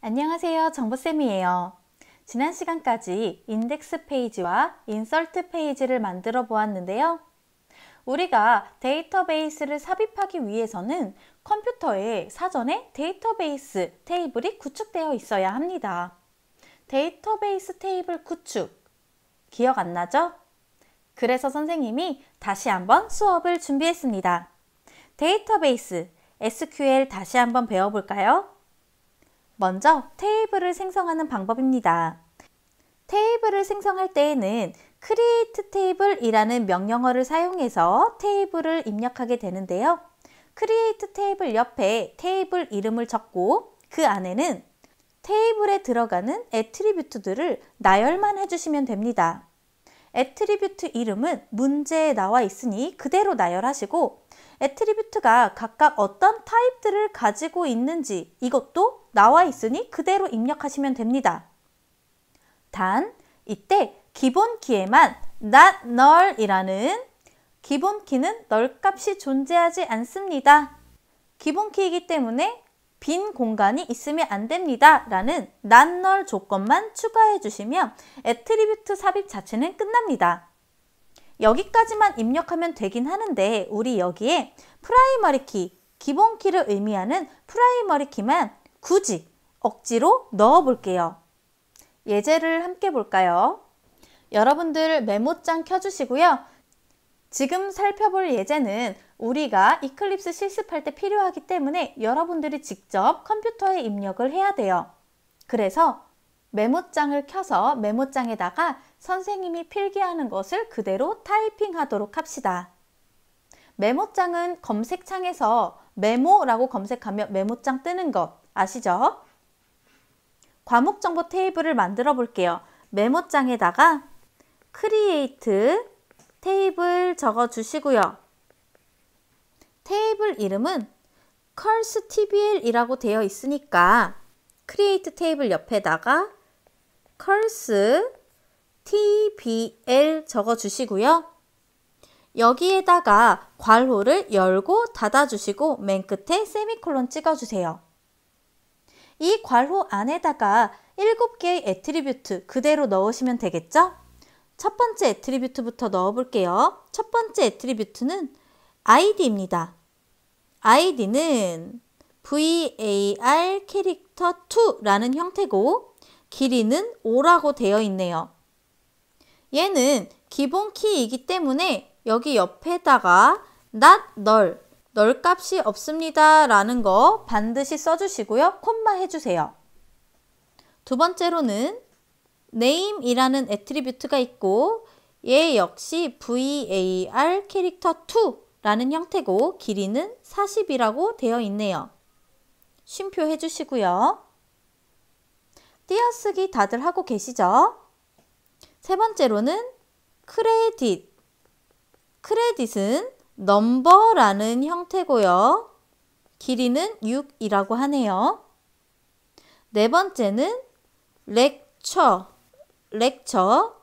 안녕하세요. 정보쌤이에요. 지난 시간까지 인덱스 페이지와 인설트 페이지를 만들어 보았는데요. 우리가 데이터베이스를 삽입하기 위해서는 컴퓨터에 사전에 데이터베이스 테이블이 구축되어 있어야 합니다. 데이터베이스 테이블 구축, 기억 안 나죠? 그래서 선생님이 다시 한번 수업을 준비했습니다. 데이터베이스, SQL 다시 한번 배워볼까요? 먼저 테이블을 생성하는 방법입니다. 테이블을 생성할 때에는 create table이라는 명령어를 사용해서 테이블을 입력하게 되는데요. create table 옆에 테이블 이름을 적고 그 안에는 테이블에 들어가는 애트리뷰트들을 나열만 해주시면 됩니다. 애트리뷰트 이름은 문제에 나와 있으니 그대로 나열하시고 애트리뷰트가 각각 어떤 타입들을 가지고 있는지 이것도 나와 있으니 그대로 입력하시면 됩니다. 단 이때 기본 키에만 not null 이라는 기본 키는 널 값이 존재하지 않습니다. 기본 키이기 때문에 빈 공간이 있으면 안 됩니다 라는 not null 조건만 추가해 주시면 애트리뷰트 삽입 자체는 끝납니다. 여기까지만 입력하면 되긴 하는데 우리 여기에 프라이머리 키, 기본 키를 의미하는 프라이머리 키만 굳이 억지로 넣어 볼게요. 예제를 함께 볼까요? 여러분들 메모장 켜주시고요. 지금 살펴볼 예제는 우리가 이클립스 실습할 때 필요하기 때문에 여러분들이 직접 컴퓨터에 입력을 해야 돼요. 그래서 메모장을 켜서 메모장에다가 선생님이 필기하는 것을 그대로 타이핑 하도록 합시다. 메모장은 검색창에서 메모라고 검색하면 메모장 뜨는 것 아시죠? 과목 정보 테이블을 만들어 볼게요. 메모장에다가 create 테이블 적어 주시고요. 테이블 이름은 cursor 이라고 되어 있으니까 create 테이블 옆에다가 cursor tbl 적어 주시고요. 여기에다가 괄호를 열고 닫아 주시고 맨 끝에 세미콜론 찍어 주세요. 이 괄호 안에다가 7개의 애트리뷰트 그대로 넣으시면 되겠죠? 첫 번째 애트리뷰트부터 넣어 볼게요. 첫 번째 애트리뷰트는 id입니다. id는 var 캐릭터 2라는 형태고 길이는 5라고 되어 있네요. 얘는 기본 키이기 때문에 여기 옆에다가 not null, 널 값이 없습니다 라는 거 반드시 써주시고요. 콤마 해주세요. 두 번째로는 name 이라는 애트리뷰트가 있고 얘 역시 var 캐릭터 2라는 형태고 길이는 40이라고 되어 있네요. 쉼표 해주시고요. 띄어쓰기 다들 하고 계시죠? 세 번째로는 크레딧은 넘버라는 형태고요. 길이는 6이라고 하네요. 네 번째는 lecture,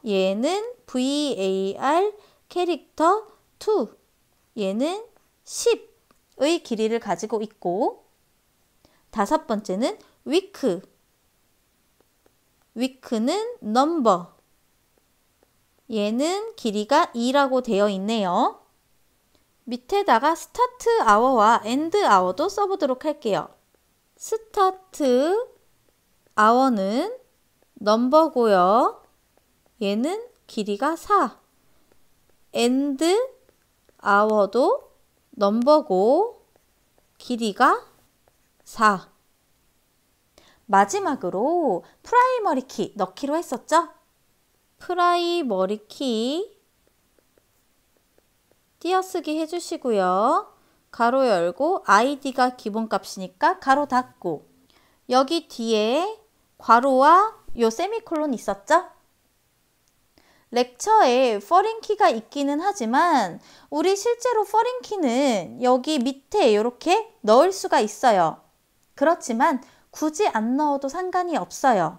얘는 var 캐릭터 2, 얘는 10의 길이를 가지고 있고 다섯 번째는 week는 number, 얘는 길이가 2라고 되어 있네요. 밑에다가 스타트 아워와 엔드 아워도 써보도록 할게요. 스타트 아워는 넘버고요. 얘는 길이가 4. 엔드 아워도 넘버고 길이가 4. 마지막으로 프라이머리 키 넣기로 했었죠? 프라이머리 키 띄어쓰기 해주시고요. 가로 열고 id가 기본값이니까 가로 닫고 여기 뒤에 괄호와 요 세미콜론 있었죠? 렉처에 foreign 키가 있기는 하지만 우리 실제로 foreign 키는 여기 밑에 이렇게 넣을 수가 있어요. 그렇지만 굳이 안 넣어도 상관이 없어요.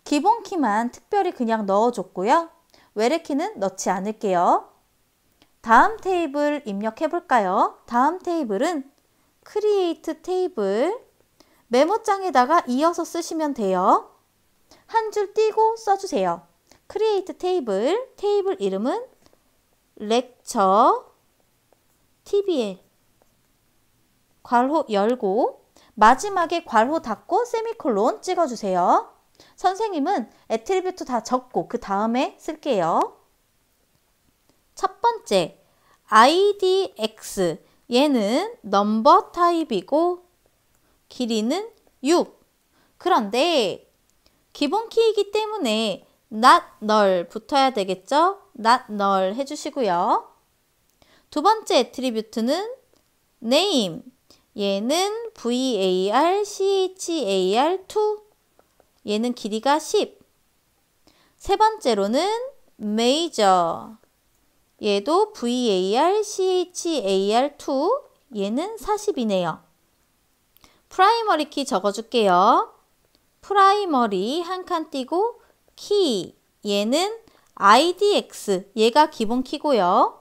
기본 키만 특별히 그냥 넣어줬고요. 외래 키는 넣지 않을게요. 다음 테이블 입력해 볼까요? 다음 테이블은 create 테이블 메모장에다가 이어서 쓰시면 돼요. 한 줄 띄고 써주세요. create 테이블, 테이블 이름은 lecture TBL 괄호 열고 마지막에 괄호 닫고 세미콜론 찍어주세요. 선생님은 애트리뷰트 다 적고 그 다음에 쓸게요. 첫 번째 IDX 얘는 넘버 타입이고 길이는 6. 그런데 기본 키이기 때문에 not null 붙어야 되겠죠? not null 해주시고요. 두 번째 애트리뷰트는 name 얘는 VARCHAR2 얘는 길이가 10. 세 번째로는 major 얘도 VARCHAR2 얘는 40이네요. 프라이머리 키 적어줄게요. 프라이머리 한 칸 띄고 키 얘는 IDX 얘가 기본 키고요.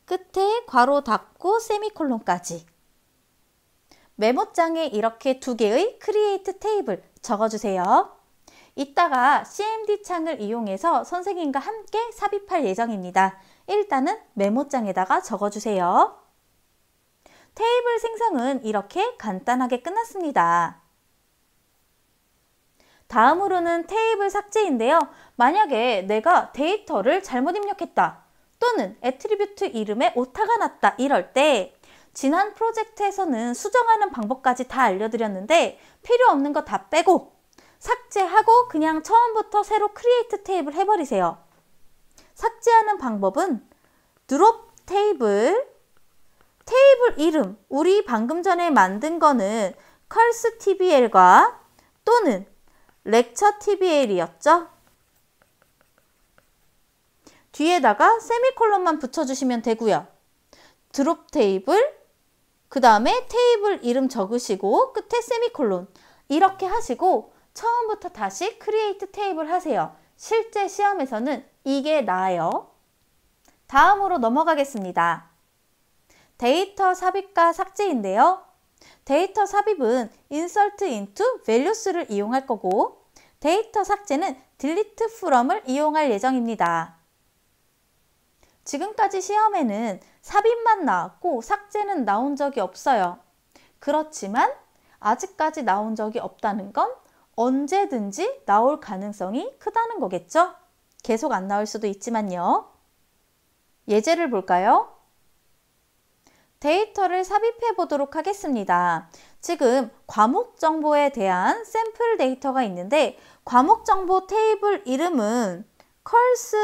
끝에 괄호 닫고 세미콜론까지. 메모장에 이렇게 두 개의 크리에이트 테이블 적어주세요. 이따가 CMD 창을 이용해서 선생님과 함께 삽입할 예정입니다. 일단은 메모장에다가 적어주세요. 테이블 생성은 이렇게 간단하게 끝났습니다. 다음으로는 테이블 삭제인데요. 만약에 내가 데이터를 잘못 입력했다 또는 애트리뷰트 이름에 오타가 났다 이럴 때 지난 프로젝트에서는 수정하는 방법까지 다 알려드렸는데 필요 없는 거 다 빼고 삭제하고 그냥 처음부터 새로 크리에이트 테이블 해버리세요. 삭제하는 방법은 드롭 테이블, 테이블 이름 우리 방금 전에 만든 거는 컬스 TBL과 또는 lecture TBL이었죠. 뒤에다가 세미콜론만 붙여주시면 되고요. 드롭 테이블, 그 다음에 테이블 이름 적으시고 끝에 세미콜론 이렇게 하시고 처음부터 다시 크리에이트 테이블 하세요. 실제 시험에서는 이게 나아요. 다음으로 넘어가겠습니다. 데이터 삽입과 삭제인데요. 데이터 삽입은 insert into values를 이용할 거고 데이터 삭제는 delete from을 이용할 예정입니다. 지금까지 시험에는 삽입만 나왔고 삭제는 나온 적이 없어요. 그렇지만 아직까지 나온 적이 없다는 건 언제든지 나올 가능성이 크다는 거겠죠? 계속 안 나올 수도 있지만요. 예제를 볼까요? 데이터를 삽입해 보도록 하겠습니다. 지금 과목 정보에 대한 샘플 데이터가 있는데 과목 정보 테이블 이름은 컬스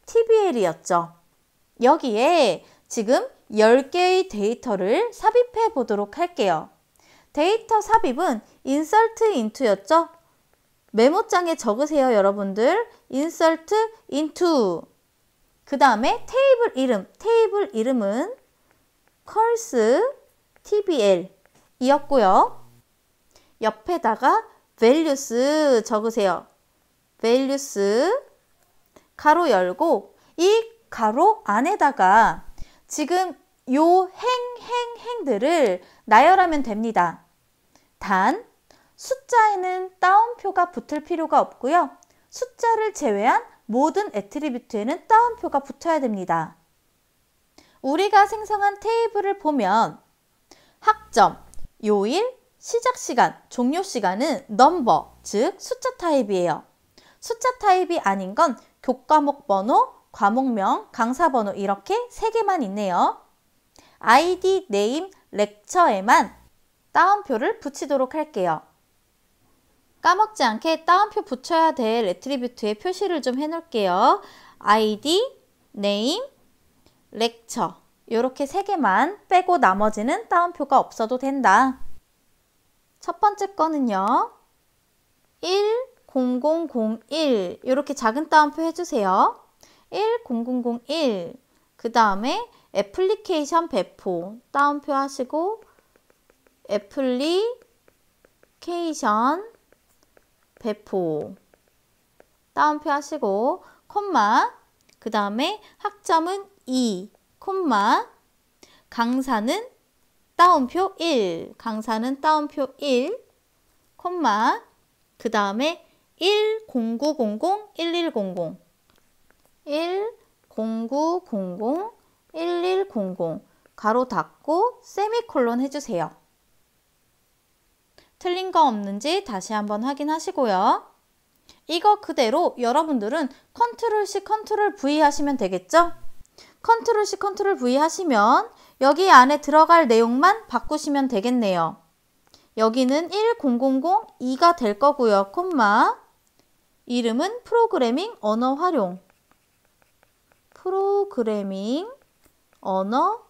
TBL이었죠. 여기에 지금 10개의 데이터를 삽입해 보도록 할게요. 데이터 삽입은 insert into였죠? 메모장에 적으세요, 여러분들. insert into. 그 다음에 테이블 이름은 컬스 TBL 이었고요. 옆에다가 values 적으세요. values 가로 열고 이 가로 안에다가 지금 요 행들을 나열하면 됩니다. 단 숫자에는 따옴표가 붙을 필요가 없고요. 숫자를 제외한 모든 애트리뷰트에는 따옴표가 붙어야 됩니다. 우리가 생성한 테이블을 보면 학점, 요일, 시작시간, 종료시간은 넘버, 즉 숫자 타입이에요. 숫자 타입이 아닌 건 교과목 번호, 과목명, 강사 번호 이렇게 3개만 있네요. 아이디, 네임, 렉처에만 따옴표를 붙이도록 할게요. 까먹지 않게 따옴표 붙여야 될 애트리뷰트에 표시를 좀 해놓을게요. 아이디, 네임, 렉처 이렇게 3개만 빼고 나머지는 따옴표가 없어도 된다. 첫 번째 거는요. 10001 이렇게 작은 따옴표 해주세요. 10001 그 다음에 애플리케이션 배포 따옴표 하시고 애플리케이션 배포 따옴표 하시고 콤마 그 다음에 학점은 2 콤마 강사는 따옴표 1 강사는 따옴표 1 콤마, 그 다음에 10900110 10900110 가로 닫고 세미콜론 해주세요. 틀린 거 없는지 다시 한번 확인하시고요. 이거 그대로 여러분들은 컨트롤 C, 컨트롤 V 하시면 되겠죠? 컨트롤 C, 컨트롤 V 하시면 여기 안에 들어갈 내용만 바꾸시면 되겠네요. 여기는 1002가 될 거고요. 콤마. 이름은 프로그래밍 언어 활용. 프로그래밍 언어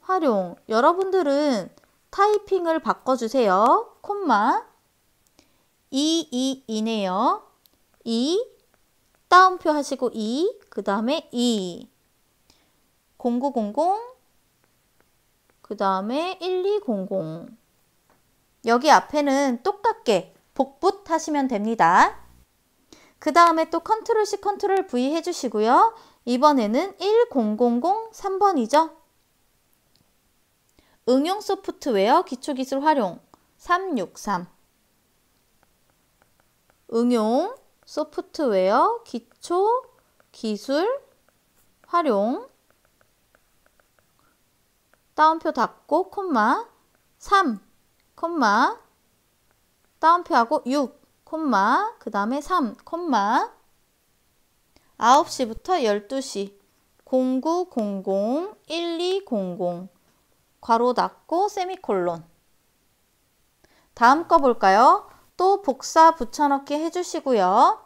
활용. 여러분들은 타이핑을 바꿔주세요. 콤마. 2이네요. 2 따옴표 하시고 2 그 다음에 2 0900 그 다음에 1200 여기 앞에는 똑같게 복붙 하시면 됩니다. 그 다음에 또 컨트롤 C 컨트롤 V 해주시고요. 이번에는 1000 3번이죠. 응용 소프트웨어 기초기술 활용 363 응용 소프트웨어 기초기술 활용 따옴표 닫고 콤마 3 콤마 따옴표하고 6 콤마 그 다음에 3 콤마 9시부터 12시 0900 1200 괄호 닫고 세미콜론. 다음 거 볼까요? 또 복사 붙여넣기 해주시고요.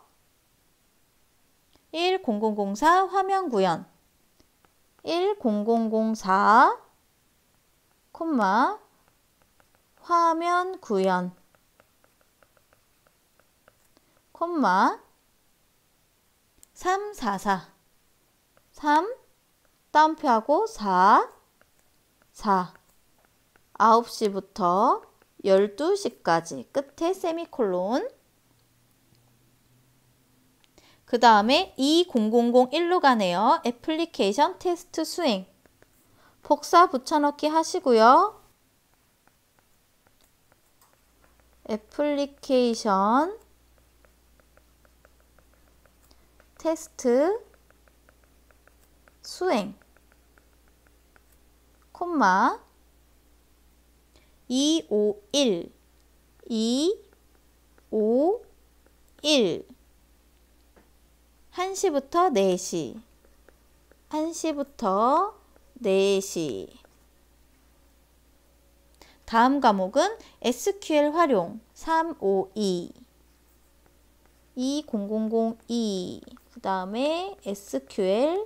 1004 화면 구현 1004 콤마 화면 구현 콤마 344 3 따옴표하고 4 9시부터 12시까지 끝에 세미콜론. 그 다음에 20001로 가네요. 애플리케이션 테스트 수행. 복사 붙여넣기 하시고요. 애플리케이션 테스트 수행 콤마 251 1시부터 4시 1시부터 4시 다음 과목은 SQL 활용 352 20002 그 다음에 SQL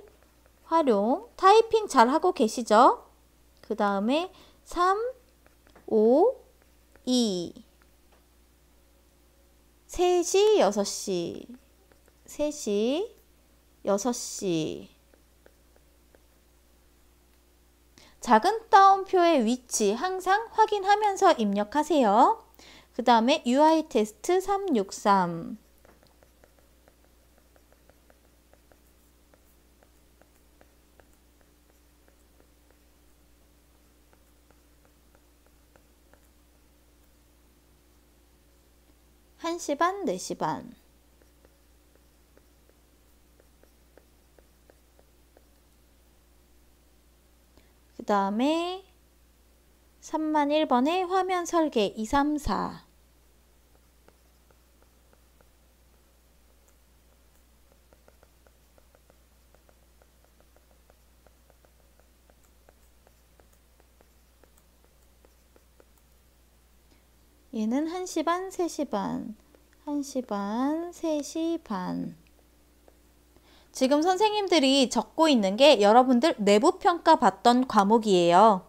활용 타이핑 잘 하고 계시죠? 그 다음에 352 3시 6시 3시 6시 작은 따옴표의 위치 항상 확인하면서 입력하세요. 그 다음에 UI 테스트 363 1시 반, 4시 반 그 다음에 3001번의 화면 설계 234 얘는 1시 반, 3시 반 1시 반, 3시 반 지금 선생님들이 적고 있는 게 여러분들 내부평가 봤던 과목이에요.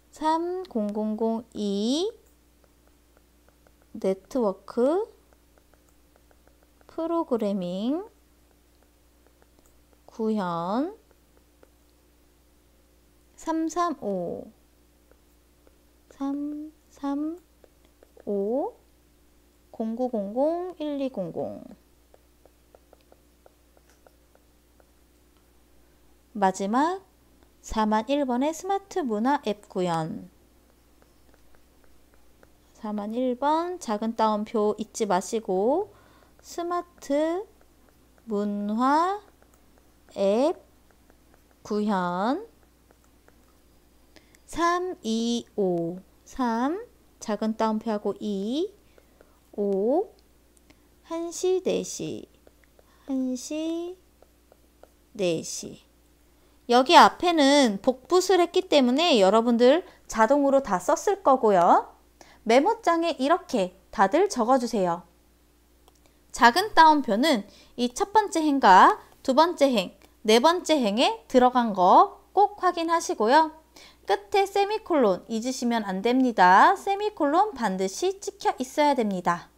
30002 네트워크 프로그래밍 구현 335 335 0900 1200 마지막 4001번의 스마트 문화 앱 구현 4만 1번 작은 따옴표 잊지 마시고 스마트 문화 앱 구현 3, 2, 5 3 작은 따옴표하고 2 5 1시 4시 1시 4시 여기 앞에는 복붙을 했기 때문에 여러분들 자동으로 다 썼을 거고요. 메모장에 이렇게 다들 적어주세요. 작은 따옴표는 이 첫 번째 행과 두 번째 행, 네 번째 행에 들어간 거 꼭 확인하시고요. 끝에 세미콜론 잊으시면 안 됩니다. 세미콜론 반드시 찍혀 있어야 됩니다.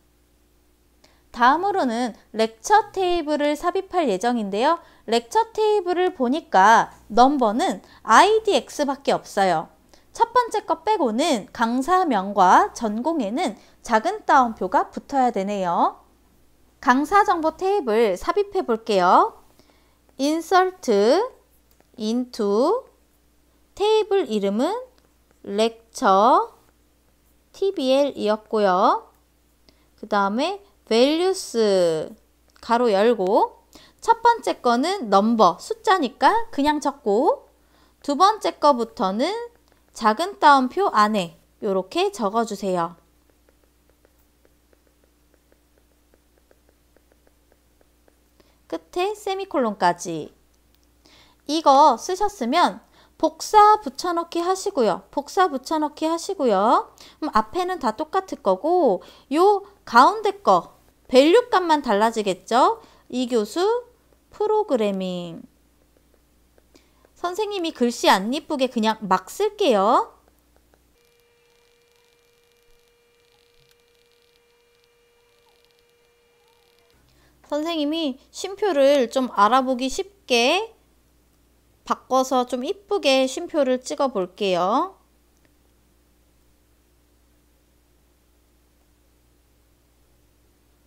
다음으로는 렉처 테이블을 삽입할 예정인데요. 렉처 테이블을 보니까 넘버는 IDX밖에 없어요. 첫 번째 거 빼고는 강사명과 전공에는 작은 따옴표가 붙어야 되네요. 강사 정보 테이블 삽입해 볼게요. Insert into 테이블 이름은 lecture TBL 이었고요. 그 다음에 values 가로 열고 첫 번째 거는 넘버 숫자니까 그냥 적고 두 번째 거부터는 작은 따옴표 안에 이렇게 적어주세요. 끝에 세미콜론까지. 이거 쓰셨으면 복사 붙여넣기 하시고요. 복사 붙여넣기 하시고요. 그럼 앞에는 다 똑같을 거고 요 가운데 거 밸류 값만 달라지겠죠? 이 교수 프로그래밍. 선생님이 글씨 안 이쁘게 그냥 막 쓸게요. 선생님이 쉼표를 좀 알아보기 쉽게 바꿔서 좀 이쁘게 쉼표를 찍어 볼게요.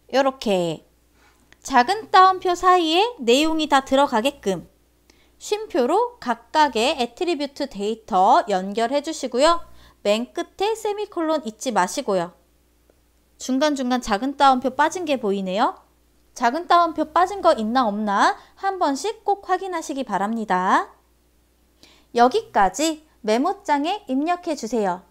이렇게 작은 따옴표 사이에 내용이 다 들어가게끔 쉼표로 각각의 애트리뷰트 데이터 연결해 주시고요. 맨 끝에 세미콜론 잊지 마시고요. 중간중간 작은 따옴표 빠진 게 보이네요. 작은 따옴표 빠진 거 있나 없나 한 번씩 꼭 확인하시기 바랍니다. 여기까지 메모장에 입력해 주세요.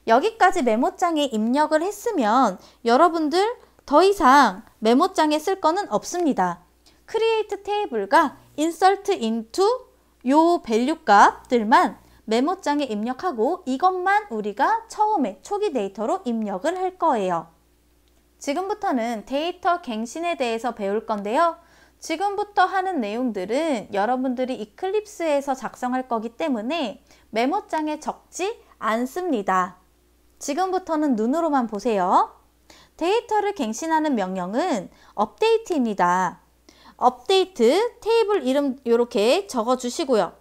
여기까지 메모장에 입력을 했으면 여러분들 더 이상 메모장에 쓸 거는 없습니다. 크리에이트 테이블과 인서트 인투 요 밸류 값들만 메모장에 입력하고 이것만 우리가 처음에 초기 데이터로 입력을 할 거예요. 지금부터는 데이터 갱신에 대해서 배울 건데요. 지금부터 하는 내용들은 여러분들이 이클립스에서 작성할 거기 때문에 메모장에 적지 않습니다. 지금부터는 눈으로만 보세요. 데이터를 갱신하는 명령은 업데이트입니다. 업데이트 테이블 이름 이렇게 적어주시고요.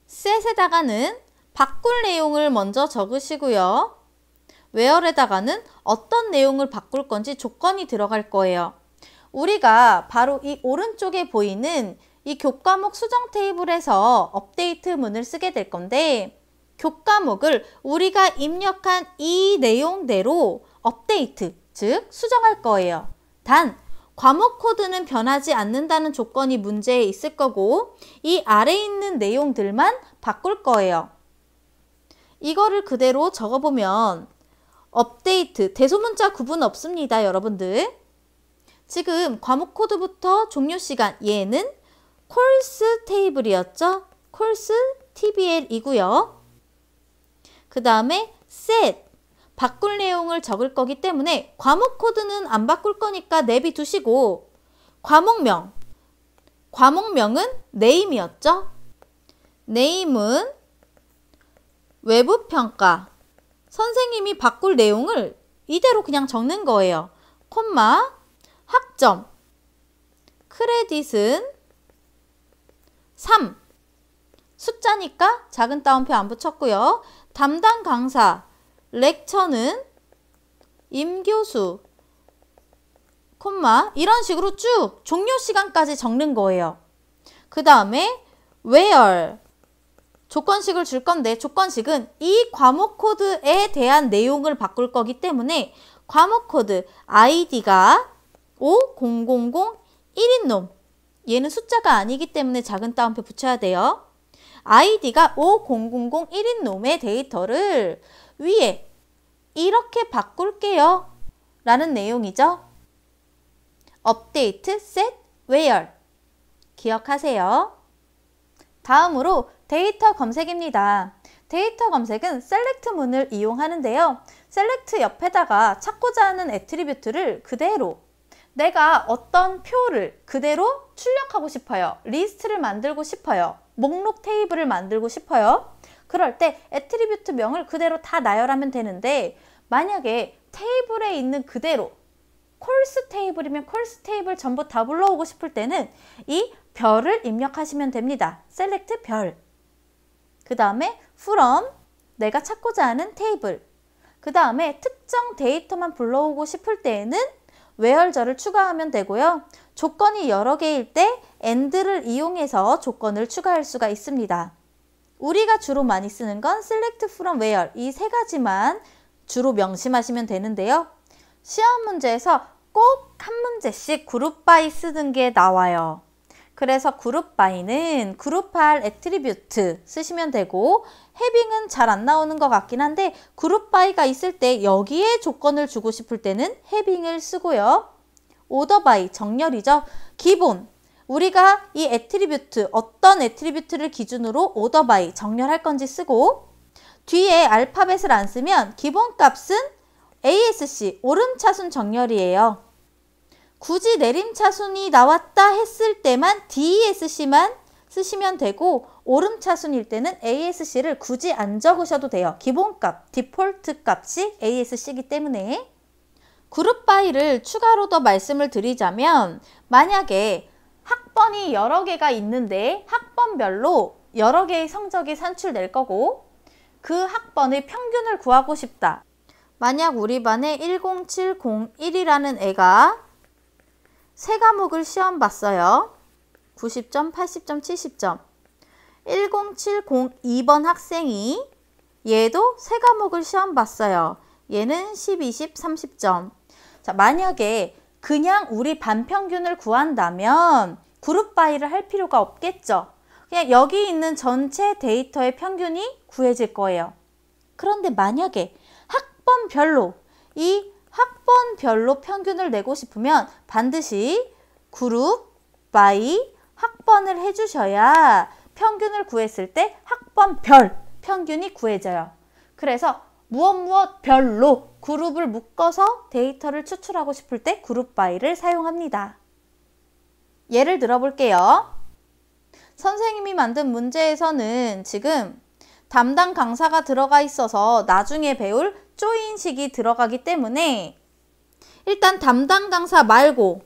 셋에다가는 바꿀 내용을 먼저 적으시고요. where에다가는 어떤 내용을 바꿀 건지 조건이 들어갈 거예요. 우리가 바로 이 오른쪽에 보이는 이 교과목 수정 테이블에서 업데이트 문을 쓰게 될 건데 교과목을 우리가 입력한 이 내용대로 업데이트, 즉 수정할 거예요. 단 과목 코드는 변하지 않는다는 조건이 문제에 있을 거고 이 아래에 있는 내용들만 바꿀 거예요. 이거를 그대로 적어보면 업데이트, 대소문자 구분 없습니다, 여러분들. 지금 과목 코드부터 종료 시간, 얘는 콜스 테이블이었죠? 콜스 TBL이고요. 그 다음에 set, 바꿀 내용을 적을 거기 때문에 과목 코드는 안 바꿀 거니까 내비두시고 과목명, 과목명은 name이었죠? name은 외부평가, 선생님이 바꿀 내용을 이대로 그냥 적는 거예요. 콤마, 학점, 크레딧은 3, 숫자니까 작은 따옴표 안 붙였고요. 담당 강사, 렉처는 임교수, 콤마, 이런 식으로 쭉 종료 시간까지 적는 거예요. 그 다음에 where, 조건식을 줄 건데 조건식은 이 과목 코드에 대한 내용을 바꿀 거기 때문에 과목 코드 아이디가 50001인 놈, 얘는 숫자가 아니기 때문에 작은 따옴표 붙여야 돼요. 아이디가 50001인 놈의 데이터를 위에 이렇게 바꿀게요 라는 내용이죠. 업데이트 set where 기억하세요. 다음으로 데이터 검색입니다. 데이터 검색은 셀렉트 문을 이용하는데요. 셀렉트 옆에다가 찾고자 하는 애트리뷰트를 그대로 내가 어떤 표를 그대로 출력하고 싶어요. 리스트를 만들고 싶어요. 목록 테이블을 만들고 싶어요. 그럴 때 애트리뷰트 명을 그대로 다 나열하면 되는데 만약에 테이블에 있는 그대로 콜스 테이블이면 콜스 테이블 전부 다 불러오고 싶을 때는 이 별을 입력하시면 됩니다. 셀렉트 별. 그 다음에 from 내가 찾고자 하는 테이블. 그 다음에 특정 데이터만 불러오고 싶을 때에는 where절을 추가하면 되고요. 조건이 여러 개일 때 and를 이용해서 조건을 추가할 수가 있습니다. 우리가 주로 많이 쓰는 건 select from where 이 세 가지만 주로 명심하시면 되는데요. 시험 문제에서 꼭 한 문제씩 그룹 바이 쓰는 게 나와요. 그래서 그룹 바이는 그룹할 애트리뷰트 쓰시면 되고 해빙은 잘 안 나오는 것 같긴 한데 그룹 바이가 있을 때 여기에 조건을 주고 싶을 때는 해빙을 쓰고요. 오더 바이 정렬이죠. 기본 우리가 이 애트리뷰트 어떤 애트리뷰트를 기준으로 오더 바이 정렬할 건지 쓰고 뒤에 알파벳을 안 쓰면 기본 값은 ASC 오름차순 정렬이에요. 굳이 내림차순이 나왔다 했을 때만 DESC만 쓰시면 되고 오름차순일 때는 ASC를 굳이 안 적으셔도 돼요. 기본값, 디폴트 값이 ASC이기 때문에. 그룹 바이를 추가로 더 말씀을 드리자면 만약에 학번이 여러 개가 있는데 학번별로 여러 개의 성적이 산출될 거고 그 학번의 평균을 구하고 싶다. 만약 우리 반에 10701이라는 애가 세 과목을 시험 봤어요. 90점, 80점, 70점. 10702번 학생이 얘도 세 과목을 시험 봤어요. 얘는 10, 20, 30점. 자, 만약에 그냥 우리 반 평균을 구한다면 그룹 바이를 할 필요가 없겠죠. 그냥 여기 있는 전체 데이터의 평균이 구해질 거예요. 그런데 만약에 학번별로 이 학번별로 평균을 내고 싶으면 반드시 그룹 바이 학번을 해주셔야 평균을 구했을 때 학번별 평균이 구해져요. 그래서 무엇 별로 그룹을 묶어서 데이터를 추출하고 싶을 때 그룹 바이를 사용합니다. 예를 들어 볼게요. 선생님이 만든 문제에서는 지금 담당 강사가 들어가 있어서 나중에 배울 조인식이 들어가기 때문에 일단 담당 강사 말고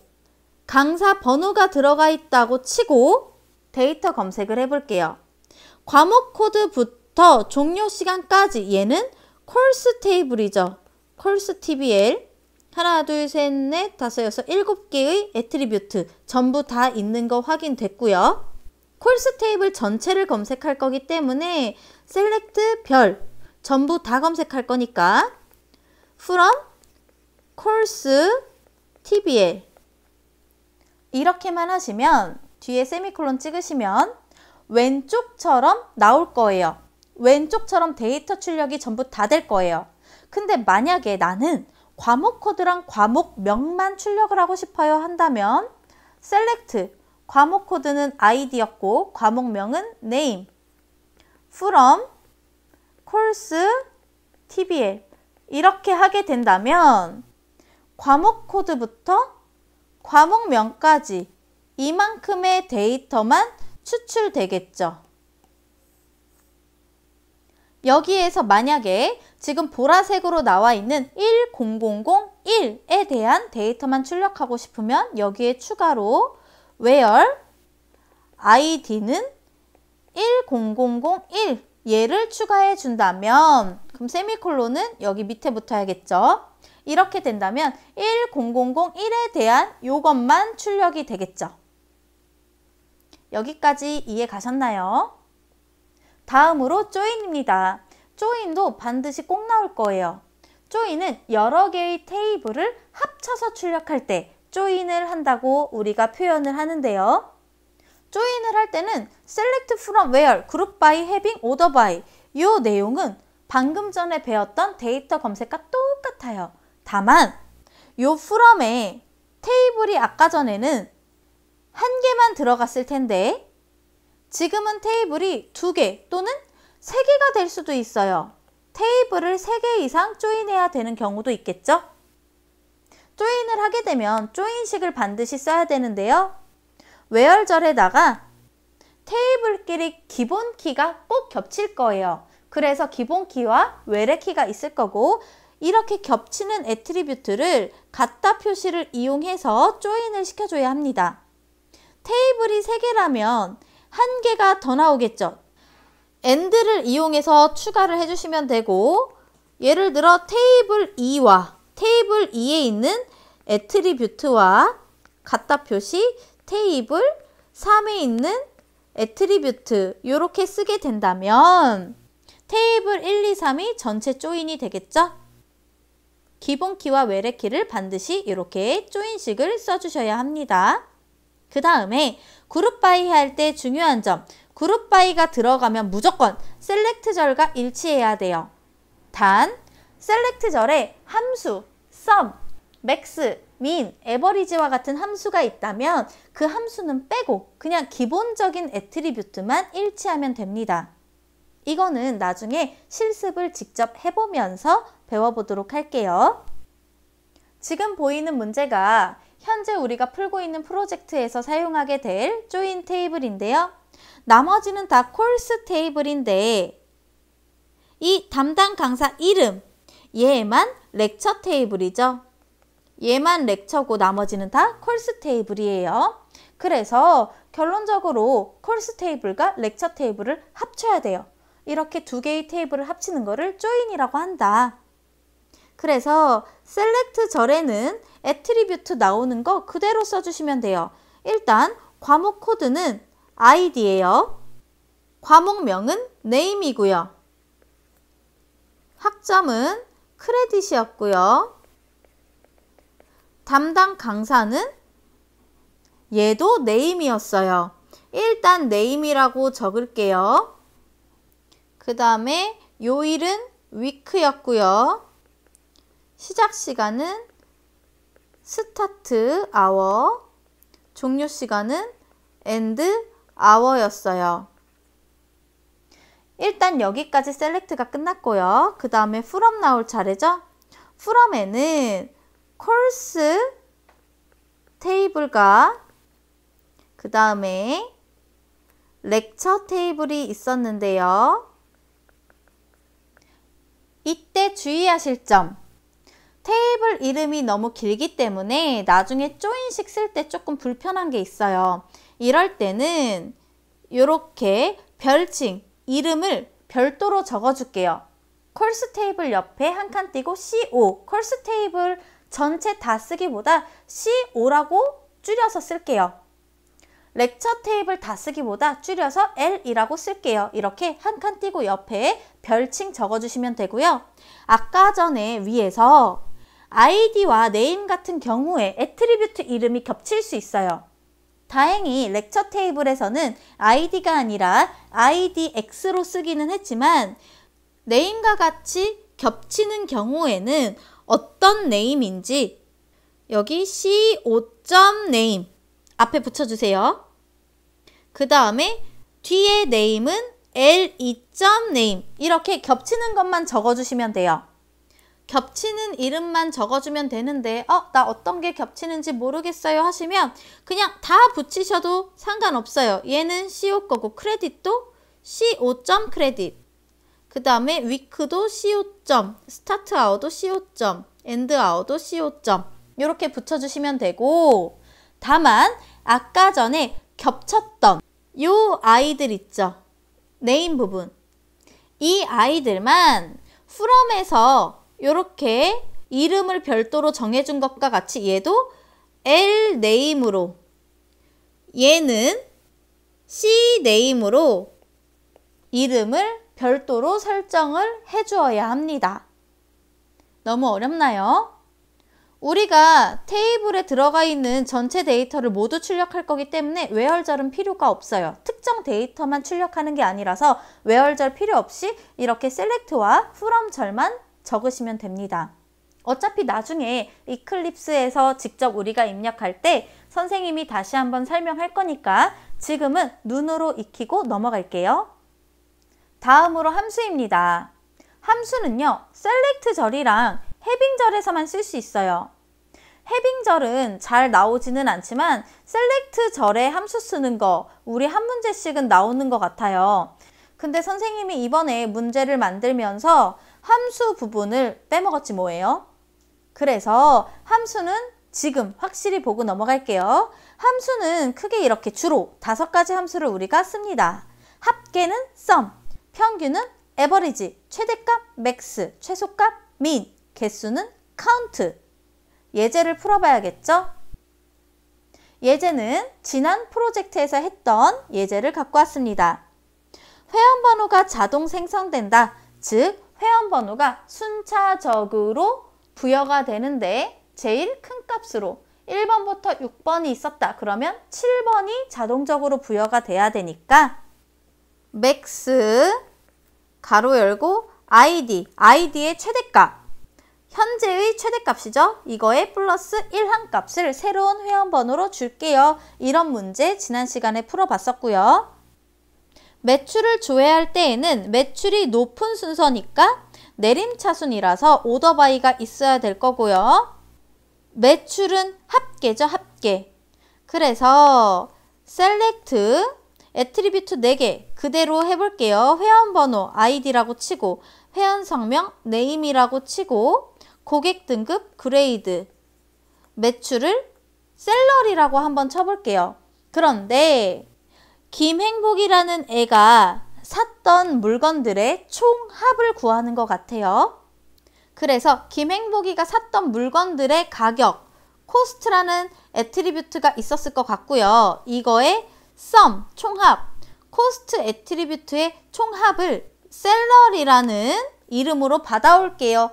강사 번호가 들어가 있다고 치고 데이터 검색을 해볼게요. 과목 코드부터 종료 시간까지 얘는 콜스 테이블이죠. 콜스 TBL 하나, 둘, 셋, 넷, 다섯, 여섯, 7개의 애트리뷰트 전부 다 있는 거 확인됐고요. 콜스 테이블 전체를 검색할 거기 때문에 셀렉트 별 전부 다 검색할 거니까 from course TBL 이렇게만 하시면 뒤에 세미콜론 찍으시면 왼쪽처럼 나올 거예요. 왼쪽처럼 데이터 출력이 전부 다 될 거예요. 근데 만약에 나는 과목 코드랑 과목명만 출력을 하고 싶어요 한다면 select 과목 코드는 id였고 과목명은 name from course TBL 이렇게 하게 된다면 과목 코드부터 과목명까지 이만큼의 데이터만 추출되겠죠. 여기에서 만약에 지금 보라색으로 나와 있는 10001에 대한 데이터만 출력하고 싶으면 여기에 추가로 where id는 10001 얘를 추가해 준다면 그럼 세미콜론은 여기 밑에 붙어야겠죠. 이렇게 된다면 10001에 대한 요것만 출력이 되겠죠. 여기까지 이해 가셨나요? 다음으로 join입니다. join도 반드시 꼭 나올 거예요. join은 여러 개의 테이블을 합쳐서 출력할 때 join을 한다고 우리가 표현을 하는데요. join을 할 때는 select from where, group by, having, order by 이 내용은 방금 전에 배웠던 데이터 검색과 똑같아요. 다만 이 from에 테이블이 아까 전에는 한 개만 들어갔을 텐데 지금은 테이블이 2개 또는 3개가 될 수도 있어요. 테이블을 3개 이상 조인해야 되는 경우도 있겠죠? 조인을 하게 되면 조인식을 반드시 써야 되는데요. where절에다가 테이블끼리 기본 키가 꼭 겹칠 거예요. 그래서 기본 키와 외래 키가 있을 거고 이렇게 겹치는 애트리뷰트를 갖다 표시를 이용해서 조인을 시켜줘야 합니다. 테이블이 3개라면 1개가 더 나오겠죠. AND를 이용해서 추가를 해주시면 되고 예를 들어 테이블 2와 테이블 2에 있는 애트리뷰트와 갖다 표시 테이블 3에 있는 애트리뷰트 이렇게 쓰게 된다면 테이블 1, 2, 3이 전체 조인이 되겠죠? 기본 키와 외래 키를 반드시 이렇게 조인식을 써주셔야 합니다. 그 다음에 그룹 바이 할 때 중요한 점, 그룹 바이가 들어가면 무조건 셀렉트 절과 일치해야 돼요. 단 셀렉트 절에 함수, sum, max, min, average와 같은 함수가 있다면 그 함수는 빼고 그냥 기본적인 애트리뷰트만 일치하면 됩니다. 이거는 나중에 실습을 직접 해보면서 배워보도록 할게요. 지금 보이는 문제가 현재 우리가 풀고 있는 프로젝트에서 사용하게 될 조인 테이블인데요. 나머지는 다 코urse 테이블인데 이 담당 강사 이름, 얘만 렉처 테이블이죠. 얘만 렉처고 나머지는 다 코urse 테이블이에요. 그래서 결론적으로 코urse 테이블과 렉처 테이블을 합쳐야 돼요. 이렇게 2개의 테이블을 합치는 거를 조인이라고 한다. 그래서 셀렉트 절에는 애트리뷰트 나오는 거 그대로 써주시면 돼요. 일단 과목 코드는 id예요. 과목명은 name이고요. 학점은 크레딧이었고요. 담당 강사는 얘도 name이었어요. 일단 name이라고 적을게요. 그 다음에 요일은 week였고요. 시작 시간은 스타트 아워, 종료 시간은 엔드 아워였어요. 일단 여기까지 셀렉트가 끝났고요. 그 다음에 from 나올 차례죠. from에는 course 테이블과 그 다음에 lecture 테이블이 있었는데요. 이때 주의하실 점, 테이블 이름이 너무 길기 때문에 나중에 조인식 쓸 때 조금 불편한 게 있어요. 이럴 때는 이렇게 별칭, 이름을 별도로 적어줄게요. 콜스 테이블 옆에 한 칸 띄고 CO, 콜스 테이블 전체 다 쓰기보다 CO라고 줄여서 쓸게요. 렉처 테이블 다 쓰기보다 줄여서 L이라고 쓸게요. 이렇게 한 칸 띄고 옆에 별칭 적어주시면 되고요. 아까 전에 위에서 id와 name 같은 경우에 애트리뷰트 이름이 겹칠 수 있어요. 다행히 렉처 테이블에서는 id가 아니라 idx로 쓰기는 했지만 name과 같이 겹치는 경우에는 어떤 name인지 여기 co.name 앞에 붙여주세요. 그 다음에 뒤에 name은 le.name 이렇게 겹치는 것만 적어주시면 돼요. 겹치는 이름만 적어주면 되는데 나 어떤 게 겹치는지 모르겠어요 하시면 그냥 다 붙이셔도 상관없어요. 얘는 CO 거고 크레딧도 co.credit 그 다음에 week도 co. start hour도 co. end hour도 co. 이렇게 붙여주시면 되고 다만 아까 전에 겹쳤던 요 아이들 있죠. 네임 부분. 이 아이들만 from에서 이렇게 이름을 별도로 정해준 것과 같이 얘도 L 네임으로 얘는 C 네임으로 이름을 별도로 설정을 해주어야 합니다. 너무 어렵나요? 우리가 테이블에 들어가 있는 전체 데이터를 모두 출력할 거기 때문에 외월절은 필요가 없어요. 특정 데이터만 출력하는 게 아니라서 외월절 필요 없이 이렇게 select와 from절만 적으시면 됩니다. 어차피 나중에 이클립스에서 직접 우리가 입력할 때 선생님이 다시 한번 설명할 거니까 지금은 눈으로 익히고 넘어갈게요. 다음으로 함수입니다. 함수는요, select절이랑 having절에서만 쓸 수 있어요. having절은 잘 나오지는 않지만 select절에 함수 쓰는 거 우리 한 문제씩은 나오는 것 같아요. 근데 선생님이 이번에 문제를 만들면서 함수 부분을 빼먹었지 뭐예요? 그래서 함수는 지금 확실히 보고 넘어갈게요. 함수는 크게 이렇게 주로 5가지 함수를 우리가 씁니다. 합계는 sum, 평균은 average, 최대값 max, 최소값 min, 개수는 count. 예제를 풀어봐야겠죠? 예제는 지난 프로젝트에서 했던 예제를 갖고 왔습니다. 회원번호가 자동 생성된다. 즉, 회원번호가 순차적으로 부여가 되는데 제일 큰 값으로 1번부터 6번이 있었다. 그러면 7번이 자동적으로 부여가 돼야 되니까 max 가로 열고 id의 최대값 현재의 최대값이죠. 이거에 플러스 1한 값을 새로운 회원번호로 줄게요. 이런 문제 지난 시간에 풀어봤었고요. 매출을 조회할 때에는 매출이 높은 순서니까 내림차순이라서 오더바이가 있어야 될 거고요. 매출은 합계죠, 합계. 그래서 select 애트리뷰트 4개 그대로 해볼게요. 회원번호 id라고 치고 회원성명 name이라고 치고 고객 등급 그레이드 매출을 셀러리라고 한번 쳐볼게요. 그런데 김행복이라는 애가 샀던 물건들의 총합을 구하는 것 같아요. 그래서 김행복이가 샀던 물건들의 가격, 코스트라는 애트리뷰트가 있었을 것 같고요. 이거의 sum, 총합, 코스트 애트리뷰트의 총합을 셀러리라는 이름으로 받아올게요.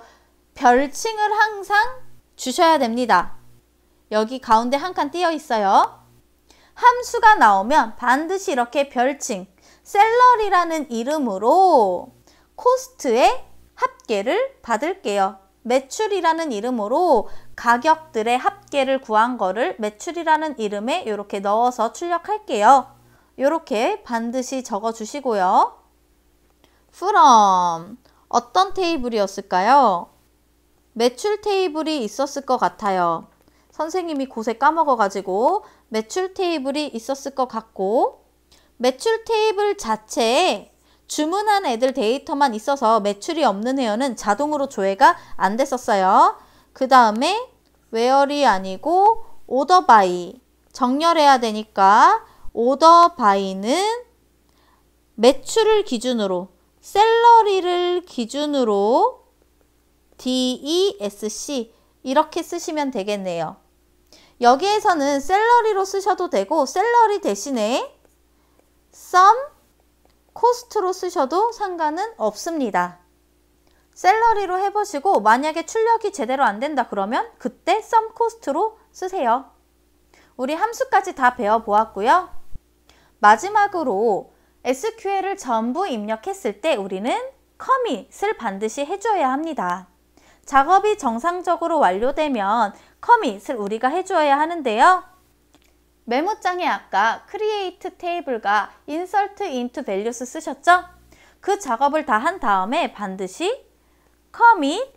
별칭을 항상 주셔야 됩니다. 여기 가운데 한 칸 띄어 있어요. 함수가 나오면 반드시 이렇게 별칭, 셀러리라는 이름으로 코스트의 합계를 받을게요. 매출이라는 이름으로 가격들의 합계를 구한 거를 매출이라는 이름에 이렇게 넣어서 출력할게요. 이렇게 반드시 적어 주시고요. from 어떤 테이블이었을까요? 매출 테이블이 있었을 것 같아요. 선생님이 곳에 까먹어가지고 매출 테이블이 있었을 것 같고 매출 테이블 자체에 주문한 애들 데이터만 있어서 매출이 없는 회원은 자동으로 조회가 안 됐었어요. 그 다음에 where이 아니고 order by 정렬해야 되니까 order by는 매출을 기준으로 셀러리를 기준으로 DESC 이렇게 쓰시면 되겠네요. 여기에서는 셀러리로 쓰셔도 되고 셀러리 대신에 sum, 코스트로 쓰셔도 상관은 없습니다. 셀러리로 해보시고 만약에 출력이 제대로 안 된다 그러면 그때 sum 코스트로 쓰세요. 우리 함수까지 다 배워보았고요. 마지막으로 SQL을 전부 입력했을 때 우리는 커밋을 반드시 해줘야 합니다. 작업이 정상적으로 완료되면 커밋을 우리가 해줘야 하는데요. 메모장에 아까 create table과 insert into values 쓰셨죠? 그 작업을 다 한 다음에 반드시 commit,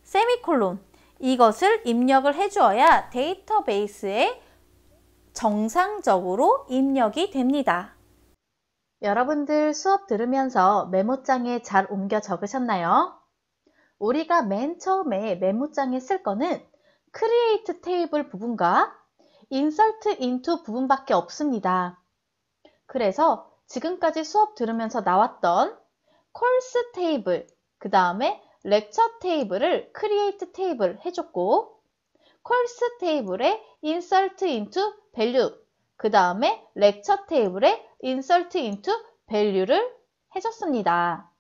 세미콜론 이것을 입력을 해주어야 데이터베이스에 정상적으로 입력이 됩니다. 여러분들 수업 들으면서 메모장에 잘 옮겨 적으셨나요? 우리가 맨 처음에 메모장에 쓸 거는 create table 부분과 insert into 부분밖에 없습니다. 그래서 지금까지 수업 들으면서 나왔던 course table, 그 다음에 lecture table을 create table 해줬고 course table에 insert into value, 그 다음에 lecture table에 insert into value를 해줬습니다.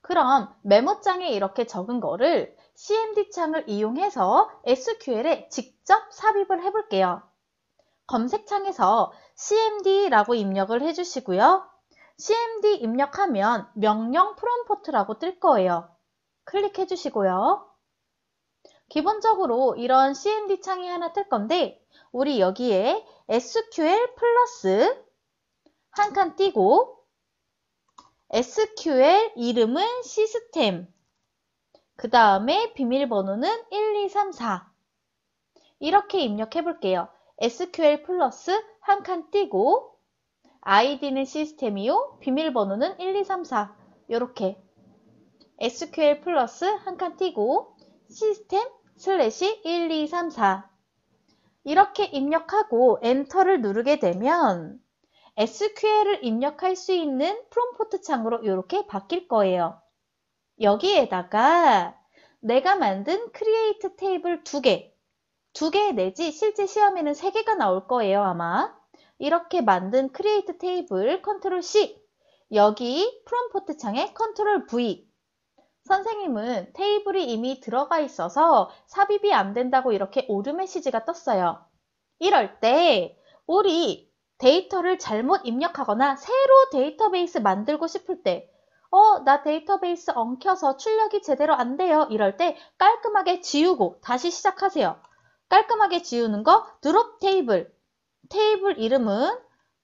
그럼 메모장에 이렇게 적은 거를 CMD 창을 이용해서 SQL에 직접 삽입을 해볼게요. 검색창에서 CMD라고 입력을 해주시고요. CMD 입력하면 명령 프롬프트라고 뜰 거예요. 클릭해 주시고요. 기본적으로 이런 CMD 창이 하나 뜰 건데 우리 여기에 SQL 플러스 한 칸 띄고 SQL 이름은 시스템, 그 다음에 비밀번호는 1234 이렇게 입력해 볼게요. SQL 플러스 한 칸 띄고 아이디는 시스템이요, 비밀번호는 1234 이렇게 SQL 플러스 한 칸 띄고 시스템 슬래시 1234 이렇게 입력하고 엔터를 누르게 되면 SQL을 입력할 수 있는 프롬프트 창으로 이렇게 바뀔 거예요. 여기에다가 내가 만든 크리에이트 테이블 2개 내지 실제 시험에는 3개가 나올 거예요, 아마. 이렇게 만든 크리에이트 테이블 컨트롤 C, 여기 프롬프트 창에 컨트롤 V. 선생님은 테이블이 이미 들어가 있어서 삽입이 안 된다고 이렇게 오류 메시지가 떴어요. 이럴 때 우리 데이터를 잘못 입력하거나 새로 데이터베이스 만들고 싶을 때 나 데이터베이스 엉켜서 출력이 제대로 안 돼요. 이럴 때 깔끔하게 지우고 다시 시작하세요. 깔끔하게 지우는 거 드롭 테이블. 테이블 이름은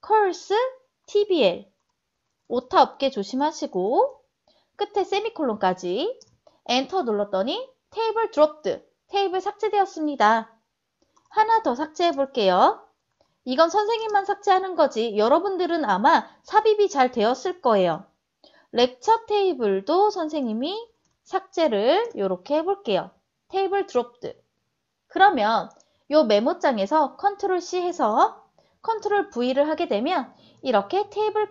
course tbl. 오타 없게 조심하시고 끝에 세미콜론까지 엔터 눌렀더니 테이블 드롭드. 테이블 삭제되었습니다. 하나 더 삭제해 볼게요. 이건 선생님만 삭제하는 거지 여러분들은 아마 삽입이 잘 되었을 거예요. 렉처 테이블도 선생님이 삭제를 이렇게 해볼게요. 테이블 드롭드. 그러면 이 메모장에서 컨트롤 C 해서 컨트롤 V를 하게 되면 이렇게 테이블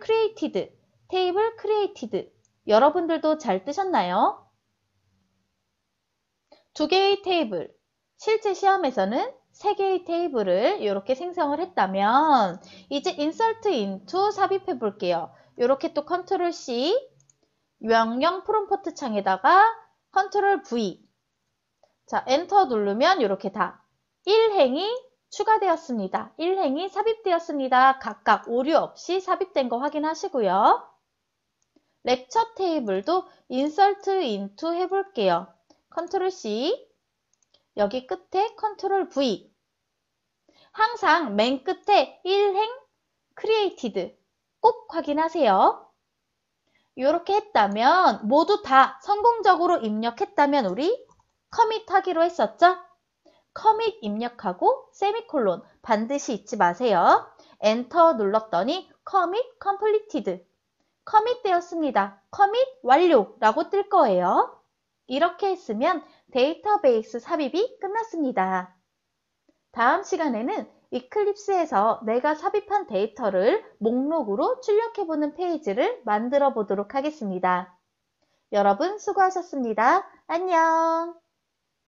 크리에이티드 여러분들도 잘 뜨셨나요? 2개의 테이블, 실제 시험에서는 3개의 테이블을 이렇게 생성을 했다면 이제 insert into 삽입해 볼게요. 이렇게 또 컨트롤 C, 명령 프롬프트 창에다가 컨트롤 V. 자, 엔터 누르면 이렇게 다 1행이 추가되었습니다. 1행이 삽입되었습니다. 각각 오류 없이 삽입된 거 확인하시고요. 렉처 테이블도 insert into 해볼게요. 컨트롤 C, 여기 끝에 컨트롤 V. 항상 맨 끝에 1행 created 꼭 확인하세요. 이렇게 했다면 모두 다 성공적으로 입력했다면 우리 커밋 하기로 했었죠? 커밋 입력하고 세미콜론 반드시 잊지 마세요. 엔터 눌렀더니 커밋 completed. 커밋 되었습니다. 커밋 완료라고 뜰 거예요. 이렇게 했으면 데이터베이스 삽입이 끝났습니다. 다음 시간에는 이클립스에서 내가 삽입한 데이터를 목록으로 출력해보는 페이지를 만들어 보도록 하겠습니다. 여러분 수고하셨습니다. 안녕!